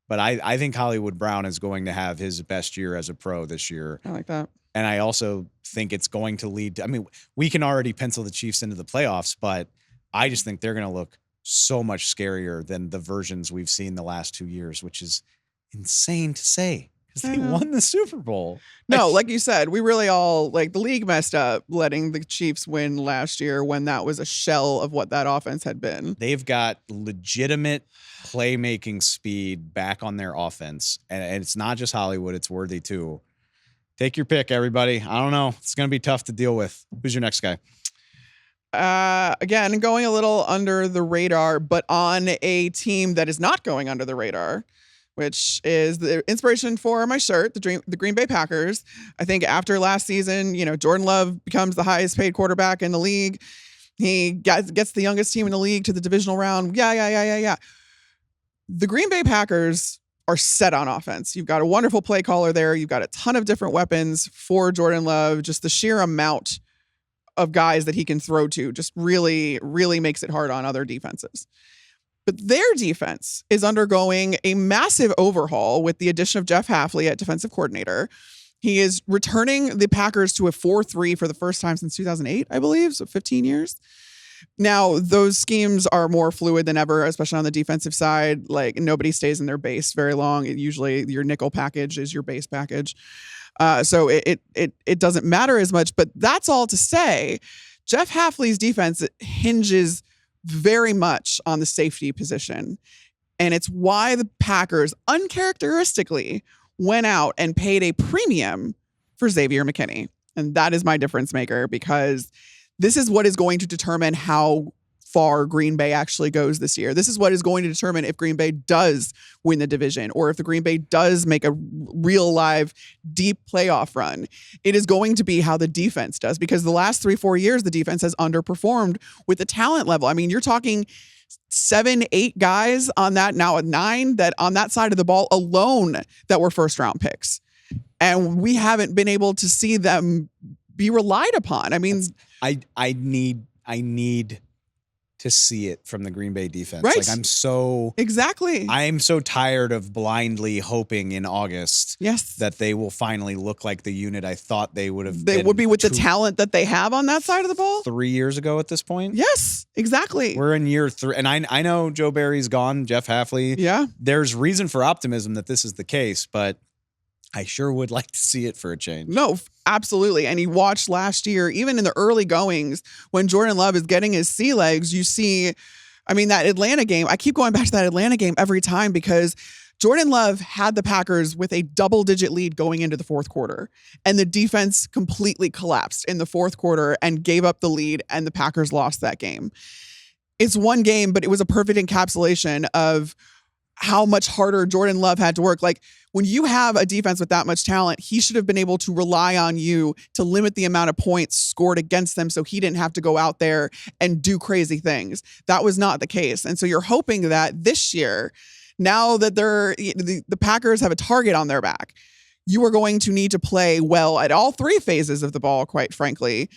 S2: But I think Hollywood Brown is going to have his best year as a pro this year.
S1: I like that.
S2: And I also think it's going to lead to, we can already pencil the Chiefs into the playoffs, but I just think they're going to look so much scarier than the versions we've seen the last 2 years, which is insane to say. because they won the Super Bowl.
S1: No, like you said, we really all like the league messed up letting the Chiefs win last year when that was a shell of what that offense had been.
S2: They've got legitimate playmaking speed back on their offense, and it's not just Hollywood, it's worthy too. Take your pick, everybody. I don't know. It's going to be tough to deal with. Who's your next guy?
S1: Again, going a little under the radar, but on a team that is not going under the radar, which is the inspiration for my shirt, the Green Bay Packers. I think after last season, Jordan Love becomes the highest paid quarterback in the league. He gets the youngest team in the league to the divisional round. Yeah. The Green Bay Packers are set on offense. You've got a wonderful play caller there. You've got a ton of different weapons for Jordan Love. Just the sheer amount of guys that he can throw to just really, really makes it hard on other defenses. But their defense is undergoing a massive overhaul with the addition of Jeff Hafley at defensive coordinator. He is returning the Packers to a 4-3 for the first time since 2008, I believe, so 15 years. Now, those schemes are more fluid than ever, especially on the defensive side. Like, nobody stays in their base very long. Usually your nickel package is your base package. So it doesn't matter as much, but that's all to say Jeff Hafley's defense hinges very much on the safety position. And it's why the Packers uncharacteristically went out and paid a premium for Xavier McKinney. And that is my difference maker, because this is what is going to determine how far Green Bay actually goes this year. This is what is going to determine if Green Bay does win the division or if the Green Bay does make a real live deep playoff run. It is going to be how the defense does, because the last 3-4 years, the defense has underperformed with the talent level. I mean, you're talking 7-8 guys on that, now at 9, that on that side of the ball alone that were first round picks. And we haven't been able to see them be relied upon. I mean,
S2: I need to see it from the Green Bay defense.
S1: Right.
S2: Like, I'm so tired of blindly hoping in August that they will finally look like the unit I thought they would have.
S1: They would be with the talent that they have on that side of the ball
S2: 3 years ago at this point.
S1: Yes, exactly.
S2: We're in year 3. And I know Joe Barry's gone, Jeff Hafley.
S1: Yeah.
S2: There's reason for optimism that this is the case, but I sure would like to see it for a change.
S1: No, absolutely. And you watched last year, even in the early goings, when Jordan Love is getting his sea legs, you see, I mean, that Atlanta game, I keep going back to that Atlanta game every time, because Jordan Love had the Packers with a double-digit lead going into the fourth quarter, and the defense completely collapsed in the fourth quarter and gave up the lead, and the Packers lost that game. It's one game, but it was a perfect encapsulation of how much harder Jordan Love had to work. Like, when you have a defense with that much talent, he should have been able to rely on you to limit the amount of points scored against them so he didn't have to go out there and do crazy things. That was not the case. And so you're hoping that this year, now that the Packers have a target on their back, you are going to need to play well at all 3 phases of the ball, quite frankly.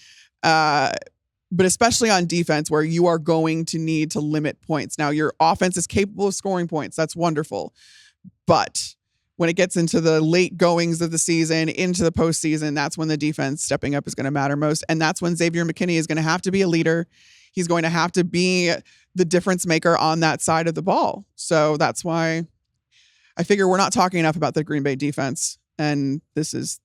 S1: But especially on defense, where you are going to need to limit points. Now, your offense is capable of scoring points. That's wonderful. But when it gets into the late goings of the season, into the postseason, that's when the defense stepping up is going to matter most. And that's when Xavier McKinney is going to have to be a leader. He's going to have to be the difference maker on that side of the ball. So that's why I figure we're not talking enough about the Green Bay defense. And this is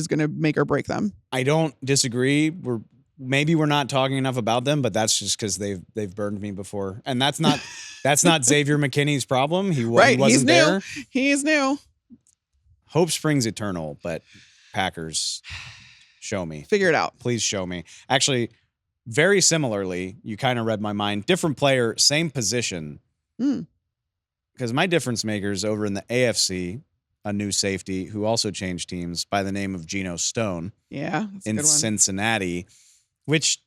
S1: going to make or break them.
S2: I don't disagree. Maybe we're not talking enough about them, but that's just because they've burned me before, and that's not Xavier McKinney's problem. He wasn't there.
S1: He is new.
S2: Hope springs eternal, but Packers, show me.
S1: Figure it out.
S2: Please show me. Actually, very similarly, you kind of read my mind. Different player, same position. Because my difference makers over in the AFC, a new safety who also changed teams by the name of Geno Stone.
S1: Yeah,
S2: in Cincinnati. Which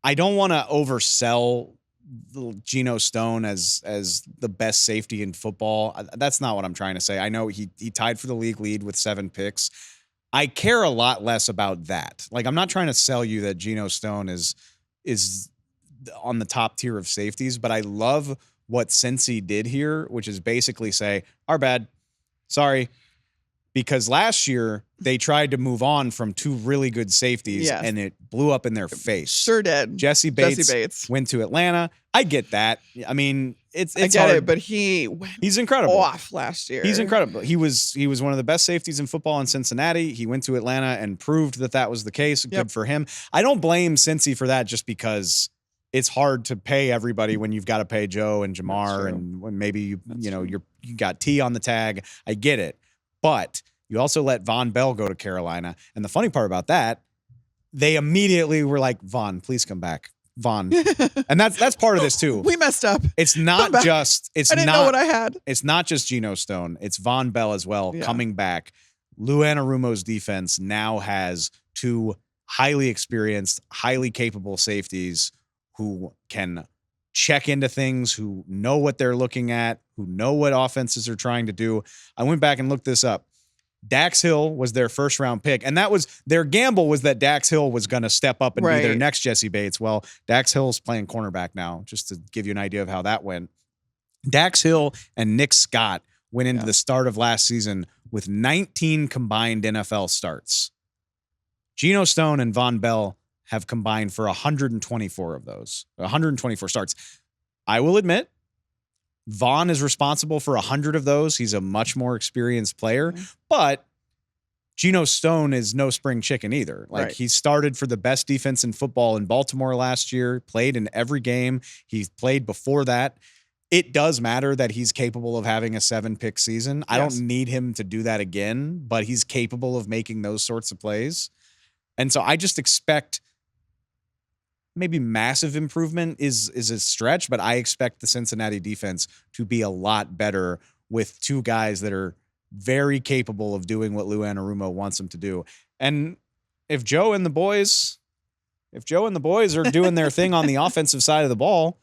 S2: I don't want to oversell Geno Stone as the best safety in football. That's not what I'm trying to say. I know he tied for the league lead with 7 picks. I care a lot less about that. Like, I'm not trying to sell you that Geno Stone is on the top tier of safeties, but I love what Cincy did here, which is basically say, our bad. Sorry. because last year they tried to move on from two really good safeties and it blew up in their face.
S1: Sure did.
S2: Jesse Bates went to Atlanta. I get that. I mean, it's
S1: I get
S2: hard.
S1: it, but he's
S2: incredible.
S1: Off last year.
S2: He's incredible. He was one of the best safeties in football in Cincinnati. He went to Atlanta and proved that was the case. Good for him. I don't blame Cincy for that just because it's hard to pay everybody when you've got to pay Joe and Jamar and when maybe you got T on the tag. I get it. But you also let Von Bell go to Carolina. And the funny part about that, they immediately were like, Von, please come back. Von. And that's part of this too.
S1: We messed up.
S2: It's not just I didn't
S1: know what I had.
S2: It's not just Geno Stone. It's Von Bell as well coming back. Lou Anarumo's defense now has two highly experienced, highly capable safeties who can check into things, who know what they're looking at, who know what offenses are trying to do. I went back and looked this up. Dax Hill was their first round pick. And that was their gamble, was that Dax Hill was going to step up and be their next Jesse Bates. Well, Dax Hill's playing cornerback now, just to give you an idea of how that went. Dax Hill and Nick Scott went into the start of last season with 19 combined NFL starts. Geno Stone and Von Bell have combined for 124 of those, 124 starts. I will admit, Vaughn is responsible for 100 of those. He's a much more experienced player, but Geno Stone is no spring chicken either. Like he started for the best defense in football in Baltimore last year, played in every game. He played before that. It does matter that he's capable of having a 7-pick season. I don't need him to do that again, but he's capable of making those sorts of plays. And so I just expect maybe massive improvement is a stretch, but I expect the Cincinnati defense to be a lot better with two guys that are very capable of doing what Lou Anarumo wants them to do. And if Joe and the boys are doing their thing on the offensive side of the ball,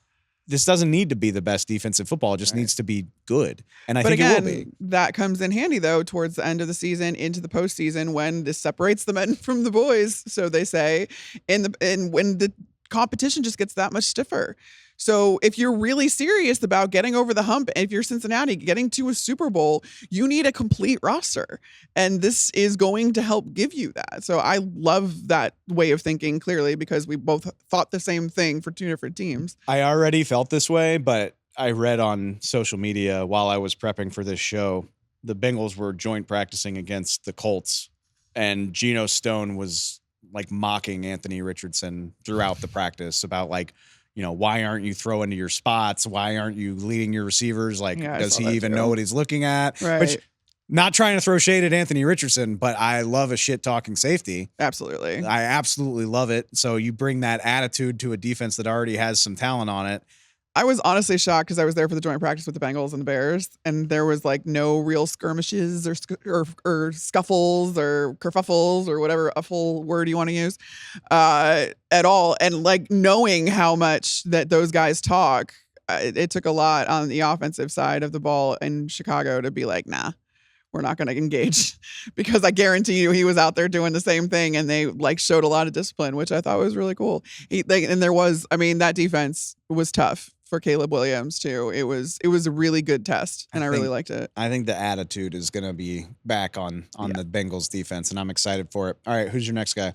S2: this doesn't need to be the best defensive football. It just needs to be good. And I think it will be.
S1: That comes in handy, though, towards the end of the season, into the postseason, when this separates the men from the boys, so they say, and when the competition just gets that much stiffer. So if you're really serious about getting over the hump, if you're Cincinnati getting to a Super Bowl, you need a complete roster. And this is going to help give you that. So I love that way of thinking, clearly, because we both thought the same thing for two different teams.
S2: I already felt this way, but I read on social media while I was prepping for this show, the Bengals were joint practicing against the Colts, and Geno Stone was like mocking Anthony Richardson throughout the practice about why aren't you throwing to your spots? Why aren't you leading your receivers? Does he even know what he's looking at?
S1: Right.
S2: Which, not trying to throw shade at Anthony Richardson, but I love a shit talking safety.
S1: Absolutely.
S2: I absolutely love it. So you bring that attitude to a defense that already has some talent on it.
S1: I was honestly shocked because I was there for the joint practice with the Bengals and the Bears, and there was no real skirmishes or scuffles or kerfuffles or whatever full word you want to use at all. And knowing how much that those guys talk, it took a lot on the offensive side of the ball in Chicago to be like, nah, we're not going to engage, because I guarantee you he was out there doing the same thing, and they showed a lot of discipline, which I thought was really cool. That defense was tough for Caleb Williams too. It was a really good test, and I really liked it.
S2: I think the attitude is going to be back on the Bengals defense, and I'm excited for it. All right, who's your next guy?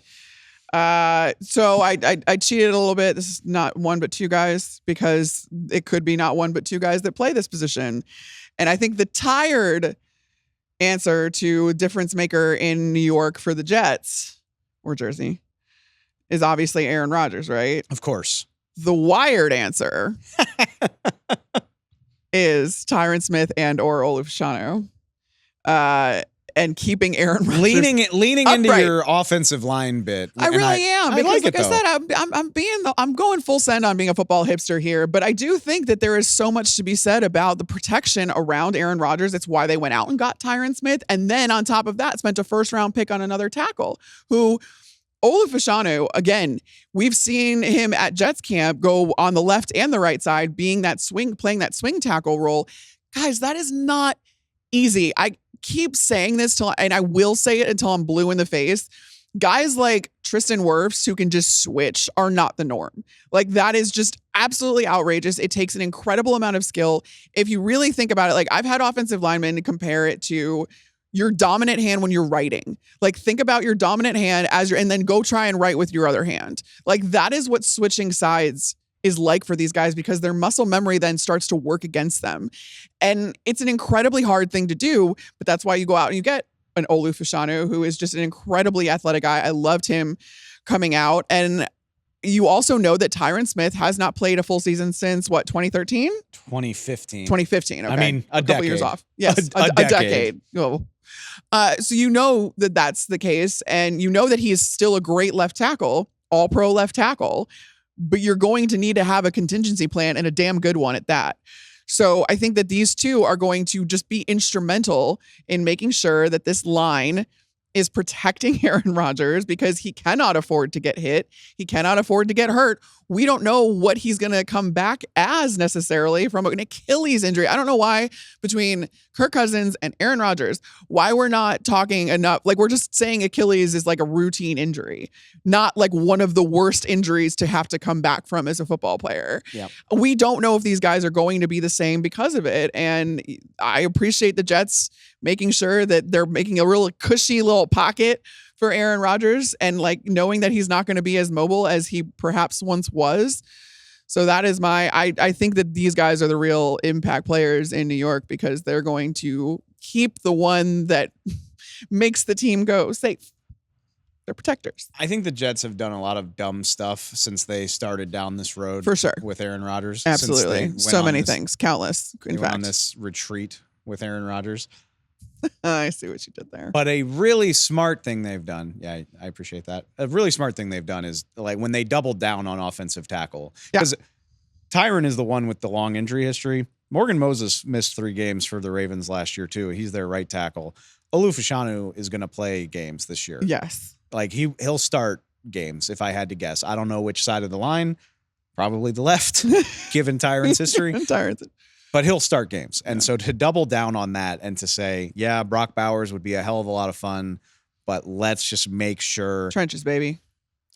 S1: So I cheated a little bit. This is not one but two guys, because it could be not one but two guys that play this position, and I think the tired answer to difference maker in New York for the Jets or Jersey is obviously Aaron Rodgers, right?
S2: Of course.
S1: The wired answer is Tyron Smith and or Fashanu. And keeping Aaron Rodgers
S2: leaning
S1: upright.
S2: into your offensive line bit.
S1: I really am, because
S2: like
S1: I said, I'm going full send on being a football hipster here, but I do think that there is so much to be said about the protection around Aaron Rodgers. It's why they went out and got Tyron Smith, and then on top of that, spent a first-round pick on another tackle who. Fashanu, again, we've seen him at Jets camp go on the left and the right side, playing that swing tackle role. Guys, that is not easy. I keep saying this and I will say it until I'm blue in the face. Guys like Tristan Wirfs who can just switch are not the norm. That is just absolutely outrageous. It takes an incredible amount of skill. If you really think about it, I've had offensive linemen compare it to, your dominant hand when you're writing. Like, think about your dominant hand and then go try and write with your other hand. Like, that is what switching sides is like for these guys, because their muscle memory then starts to work against them. And it's an incredibly hard thing to do, but that's why you go out and you get an Olu Fashanu, who is just an incredibly athletic guy. I loved him coming out. And you also know that Tyron Smith has not played a full season since what, 2013?
S2: 2015.
S1: 2015. Okay.
S2: I mean, a
S1: couple
S2: decade.
S1: years off. Yes,
S2: a decade.
S1: Oh. So you know that that's the case, and you know that he is still a great left tackle, all pro left tackle, but you're going to need to have a contingency plan, and a damn good one at that. So I think that these two are going to just be instrumental in making sure that this line is protecting Aaron Rodgers, because he cannot afford to get hit. He cannot afford to get hurt. We don't know what he's going to come back as necessarily from an Achilles injury. I don't know why between Kirk Cousins and Aaron Rodgers, why we're not talking enough. Like, we're just saying Achilles is like a routine injury, not like one of the worst injuries to have to come back from as a football player.
S2: Yep.
S1: We don't know if these guys are going to be the same because of it. And I appreciate the Jets making sure that they're making a real cushy little pocket for Aaron Rodgers, and like knowing that he's not going to be as mobile as he perhaps once was. So that is I think that these guys are the real impact players in New York, because they're going to keep the one that makes the team go safe. They're protectors.
S2: I think the Jets have done a lot of dumb stuff since they started down this road.
S1: For sure.
S2: With Aaron Rodgers.
S1: Absolutely. So many things. Countless. In fact.
S2: On this retreat with Aaron Rodgers.
S1: I see what you did there.
S2: But a really smart thing they've done, yeah, I appreciate that. A really smart thing they've done is like when they doubled down on offensive tackle. Because Tyron is the one with the long injury history. Morgan Moses missed 3 games for the Ravens last year too. He's their right tackle. Olu Fashanu is going to play games this year.
S1: Yes.
S2: Like he'll start games if I had to guess. I don't know which side of the line. Probably the left, given Tyron's history. But he'll start games. And so to double down on that and to say, yeah, Brock Bowers would be a hell of a lot of fun, but let's just make sure.
S1: Trenches, baby.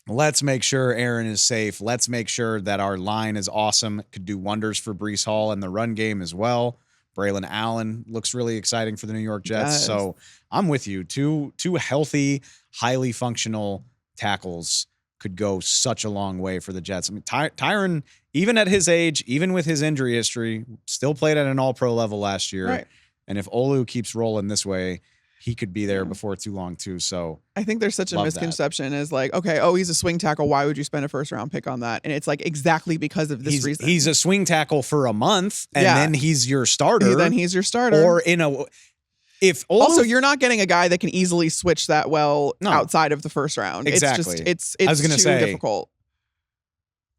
S2: Let's make sure Aaron is safe. Let's make sure that our line is awesome. Could do wonders for Breece Hall and the run game as well. Braylon Allen looks really exciting for the New York Jets.
S1: Yes.
S2: So I'm with you. Two healthy, highly functional tackles could go such a long way for the Jets. I mean, Tyron, even at his age, even with his injury history, still played at an all-pro level last year.
S1: Right.
S2: And if Olu keeps rolling this way, he could be there before too long too. So
S1: I think there's such a misconception is like, okay, he's a swing tackle. Why would you spend a first-round pick on that? And it's like exactly because of this reason.
S2: He's a swing tackle for a month, and then he's your starter.
S1: Then he's your starter.
S2: Or in a...
S1: Also, you're not getting a guy that can easily switch that well outside of the first round.
S2: Exactly.
S1: It's too difficult.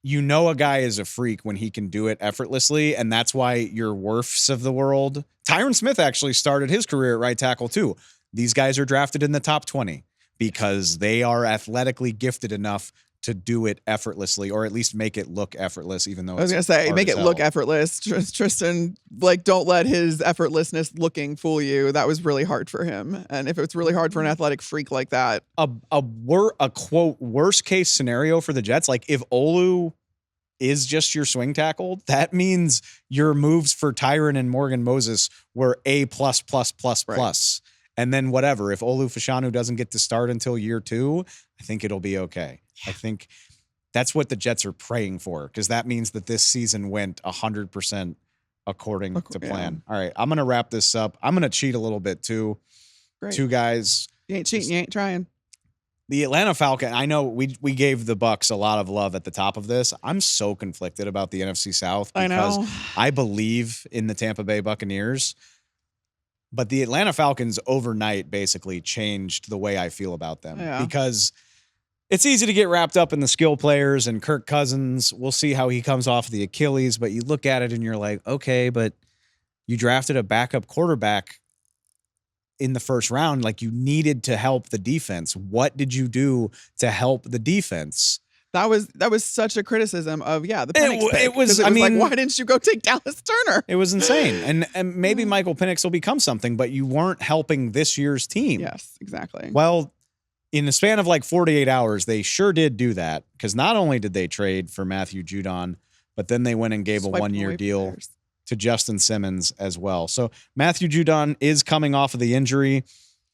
S2: You know a guy is a freak when he can do it effortlessly, and that's why your Wirfs of the world. Tyron Smith actually started his career at right tackle too. These guys are drafted in the top 20 because they are athletically gifted enough to do it effortlessly, or at least make it look effortless, even though
S1: I was going to say, make it look effortless. Tristan, like, don't let his effortlessness looking fool you. That was really hard for him. And if it's really hard for an athletic freak like that.
S2: A quote, worst case scenario for the Jets, like if Olu is just your swing tackle, that means your moves for Tyron and Morgan Moses were A+++++. Right. And then whatever, if Olu Fashanu doesn't get to start until year 2, I think it'll be okay. I think that's what the Jets are praying for, because that means that this season went 100% according to plan. All right, I'm going to wrap this up. I'm going to cheat a little bit too. Great. 2 guys.
S1: You ain't cheating, you ain't trying.
S2: The Atlanta Falcons, I know we gave the Bucs a lot of love at the top of this. I'm so conflicted about the NFC South because I believe in the Tampa Bay Buccaneers. But the Atlanta Falcons overnight basically changed the way I feel about them because it's easy to get wrapped up in the skill players and Kirk Cousins. We'll see how he comes off the Achilles, but you look at it and you're like, okay, but you drafted a backup quarterback in the first round. Like, you needed to help the defense. What did you do to help the defense?
S1: That was such a criticism of the Penix pick.
S2: It was
S1: like, why didn't you go take Dallas Turner?
S2: It was insane. And maybe Michael Penix will become something, but you weren't helping this year's team.
S1: Yes, exactly.
S2: Well, in the span of like 48 hours, they sure did do that, because not only did they trade for Matthew Judon, but then they went and gave a 1-year deal to Justin Simmons as well. So Matthew Judon is coming off of the injury.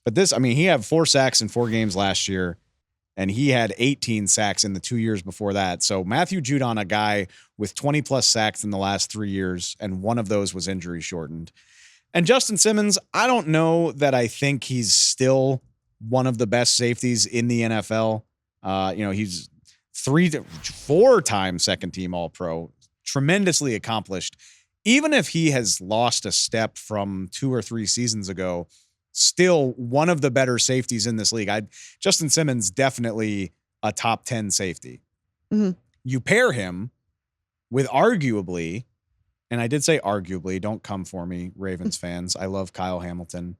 S2: But this, I mean, he had 4 sacks in 4 games last year, and he had 18 sacks in the 2 years before that. So Matthew Judon, a guy with 20-plus sacks in the last 3 years, and one of those was injury shortened. And Justin Simmons, I don't know that I think he's still one of the best safeties in the NFL. He's 4-time second-team All-Pro, tremendously accomplished. Even if he has lost a step from 2 or 3 seasons ago, still one of the better safeties in this league. Justin Simmons, definitely a top 10 safety.
S1: Mm-hmm.
S2: You pair him with arguably, and I did say arguably, don't come for me, Ravens fans. I love Kyle Hamilton.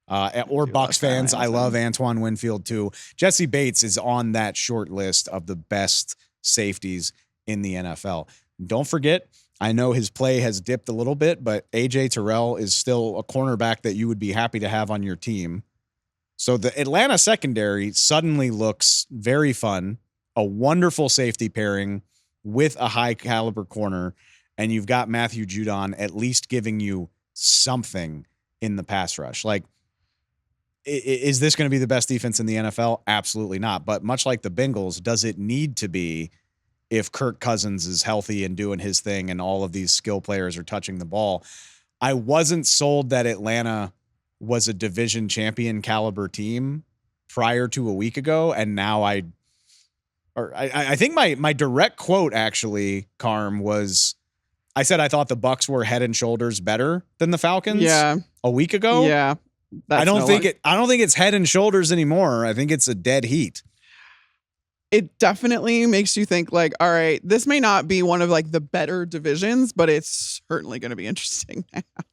S2: Or Bucs fans, I love Antoine Winfield too. Jesse Bates is on that short list of the best safeties in the NFL. Don't forget, I know his play has dipped a little bit, but AJ Terrell is still a cornerback that you would be happy to have on your team. So the Atlanta secondary suddenly looks very fun, a wonderful safety pairing with a high caliber corner, and you've got Matthew Judon at least giving you something in the pass rush. Like, is this going to be the best defense in the NFL? Absolutely not. But much like the Bengals, does it need to be if Kirk Cousins is healthy and doing his thing and all of these skill players are touching the ball? I wasn't sold that Atlanta was a division champion caliber team prior to a week ago. And now I think my direct quote actually, Carm, was I said I thought the Bucs were head and shoulders better than the Falcons a week ago.
S1: Yeah.
S2: I don't think it's head and shoulders anymore. I think it's a dead heat.
S1: It definitely makes you think like, all right, this may not be one of like the better divisions, but it's certainly going to be interesting.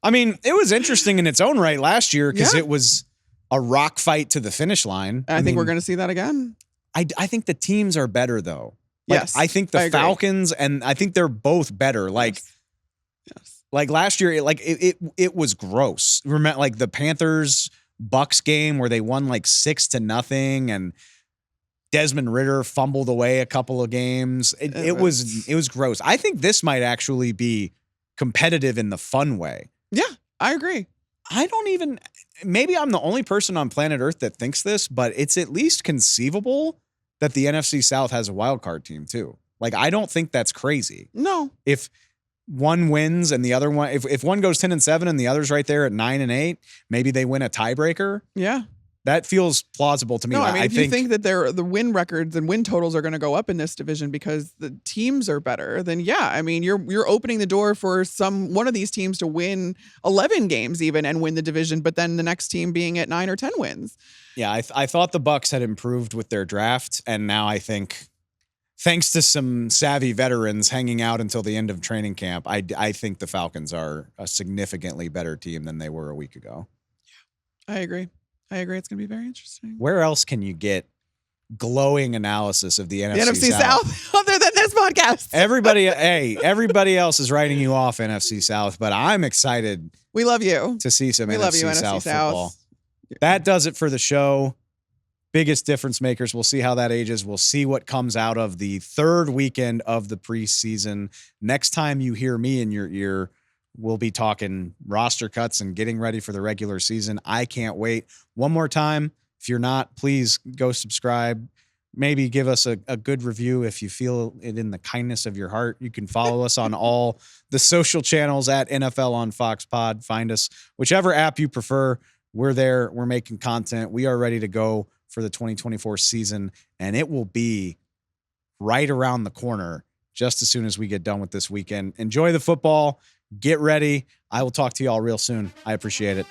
S2: I mean, it was interesting in its own right last year because it was a rock fight to the finish line.
S1: I think we're going to see that again.
S2: I think the teams are better though. Like,
S1: Yes.
S2: I think the Falcons and I think they're both better. Like,
S1: yes.
S2: Like last year, it was gross. Remember, like the Panthers Bucks game where they won like 6-0, and Desmond Ridder fumbled away a couple of games. It was gross. I think this might actually be competitive in the fun way.
S1: Yeah, I agree.
S2: Maybe I'm the only person on planet Earth that thinks this, but it's at least conceivable that the NFC South has a wild card team too. Like, I don't think that's crazy.
S1: No.
S2: If one wins and the other one, if one goes 10-7 and the other's right there at 9-8, maybe they win a tiebreaker.
S1: Yeah.
S2: That feels plausible to me.
S1: No, I mean, if you think that the win records and win totals are going to go up in this division because the teams are better, then yeah, I mean, you're opening the door for one of these teams to win 11 games even and win the division, but then the next team being at 9 or 10 wins. Yeah,
S2: I thought the Bucs had improved with their draft, and now I think, thanks to some savvy veterans hanging out until the end of training camp, I think the Falcons are a significantly better team than they were a week ago.
S1: I agree. It's going to be very interesting.
S2: Where else can you get glowing analysis of the
S1: NFC South other than this podcast?
S2: Everybody else is writing you off, NFC South, but I'm excited.
S1: We love you
S2: to see some
S1: NFC
S2: South football. That does it for the show. Biggest difference makers. We'll see how that ages. We'll see what comes out of the third weekend of the preseason. Next time you hear me in your ear, we'll be talking roster cuts and getting ready for the regular season. I can't wait. One more time, if you're not, please go subscribe. Maybe give us a good review if you feel it in the kindness of your heart. You can follow us on all the social channels at NFL on Fox Pod. Find us whichever app you prefer. We're there. We're making content. We are ready to go for the 2024 season, and it will be right around the corner just as soon as we get done with this weekend. Enjoy the football. Get ready. I will talk to you all real soon. I appreciate it.